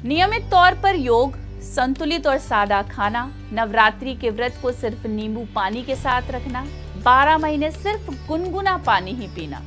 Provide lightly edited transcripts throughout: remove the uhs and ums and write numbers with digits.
नियमित तौर पर योग, संतुलित और सादा खाना, नवरात्रि के व्रत को सिर्फ नींबू पानी के साथ रखना, 12 महीने सिर्फ गुनगुना पानी ही पीना,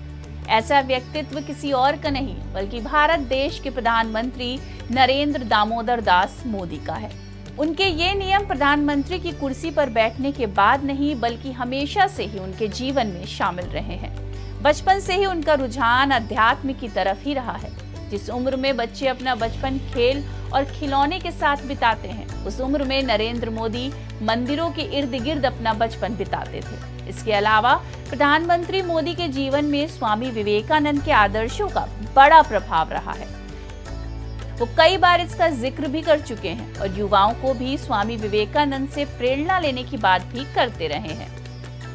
ऐसा व्यक्तित्व किसी और का नहीं बल्कि भारत देश के प्रधानमंत्री नरेंद्र दामोदर दास मोदी का है। उनके ये नियम प्रधानमंत्री की कुर्सी पर बैठने के बाद नहीं बल्कि हमेशा से ही उनके जीवन में शामिल रहे हैं। बचपन से ही उनका रुझान अध्यात्म की तरफ ही रहा है। जिस उम्र में बच्चे अपना बचपन खेल और खिलौने के साथ बिताते हैं, उस उम्र में नरेंद्र मोदी मंदिरों के इर्द गिर्द अपना बचपन बिताते थे। इसके अलावा प्रधानमंत्री मोदी के जीवन में स्वामी विवेकानंद के आदर्शों का बड़ा प्रभाव रहा है। वो कई बार इसका जिक्र भी कर चुके हैं और युवाओं को भी स्वामी विवेकानंद से प्रेरणा लेने की बात भी करते रहे हैं।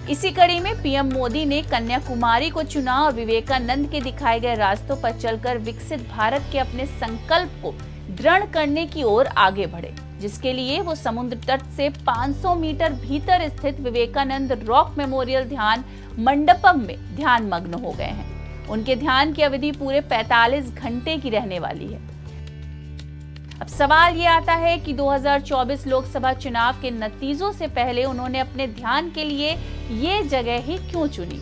इसी कड़ी में पीएम मोदी ने कन्याकुमारी को चुना और विवेकानंद के दिखाए गए रास्तों पर चलकर विकसित भारत के अपने संकल्प को दृढ़ करने की ओर आगे बढ़े, जिसके लिए वो समुद्र तट से 500 मीटर भीतर स्थित विवेकानंद रॉक मेमोरियल ध्यान मंडपम में ध्यान मग्न हो गए हैं। उनके ध्यान की अवधि पूरे 45 घंटे की रहने वाली है। अब सवाल ये आता है कि 2024 लोकसभा चुनाव के नतीजों से पहले उन्होंने अपने ध्यान के लिए ये जगह ही क्यों चुनी।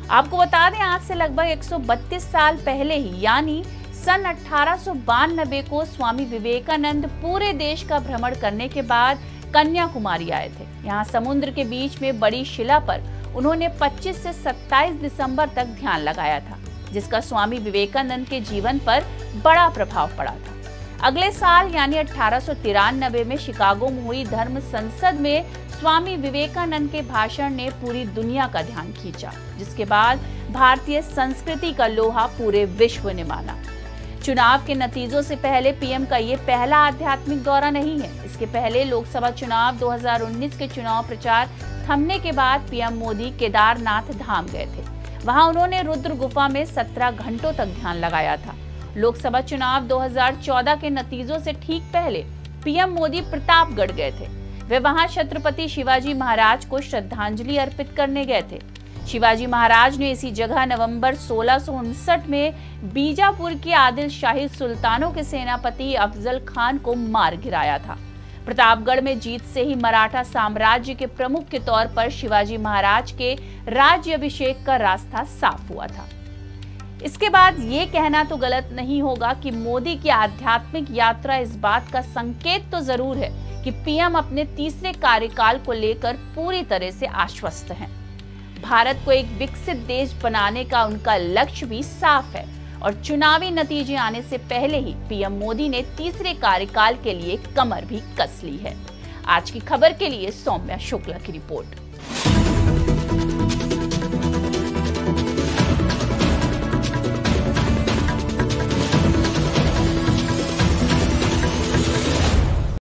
आपको बता दें, आज से लगभग 132 साल पहले ही यानी सन 1892 को स्वामी विवेकानंद पूरे देश का भ्रमण करने के बाद कन्याकुमारी आए थे। यहाँ समुद्र के बीच में बड़ी शिला पर उन्होंने 25 से 27 दिसंबर तक ध्यान लगाया था, जिसका स्वामी विवेकानंद के जीवन पर बड़ा प्रभाव पड़ा था। अगले साल यानी 1893 में शिकागो में हुई धर्म संसद में स्वामी विवेकानंद के भाषण ने पूरी दुनिया का ध्यान खींचा, जिसके बाद भारतीय संस्कृति का लोहा पूरे विश्व ने माना। चुनाव के नतीजों से पहले पीएम का ये पहला आध्यात्मिक दौरा नहीं है। इसके पहले लोकसभा चुनाव 2019 के चुनाव प्रचार थमने के बाद पीएम मोदी केदारनाथ धाम गए थे। वहां उन्होंने रुद्र गुफा में 17 घंटों तक ध्यान लगाया था। लोकसभा चुनाव 2014 के नतीजों से ठीक पहले पीएम मोदी प्रतापगढ़ गए थे। वे वहां छत्रपति शिवाजी महाराज को श्रद्धांजलि अर्पित करने गए थे। शिवाजी महाराज ने इसी जगह नवंबर 1659 में बीजापुर के आदिल शाही सुल्तानों के सेनापति अफजल खान को मार गिराया था। प्रतापगढ़ में जीत से ही मराठा साम्राज्य के प्रमुख के तौर पर शिवाजी महाराज के राज्याभिषेक का रास्ता साफ हुआ था। इसके बाद ये कहना तो गलत नहीं होगा कि मोदी की आध्यात्मिक यात्रा इस बात का संकेत तो जरूर है कि पीएम अपने तीसरे कार्यकाल को लेकर पूरी तरह से आश्वस्त हैं। भारत को एक विकसित देश बनाने का उनका लक्ष्य भी साफ है और चुनावी नतीजे आने से पहले ही पीएम मोदी ने तीसरे कार्यकाल के लिए कमर भी कस ली है। आज की खबर के लिए सौम्या शुक्ला की रिपोर्ट।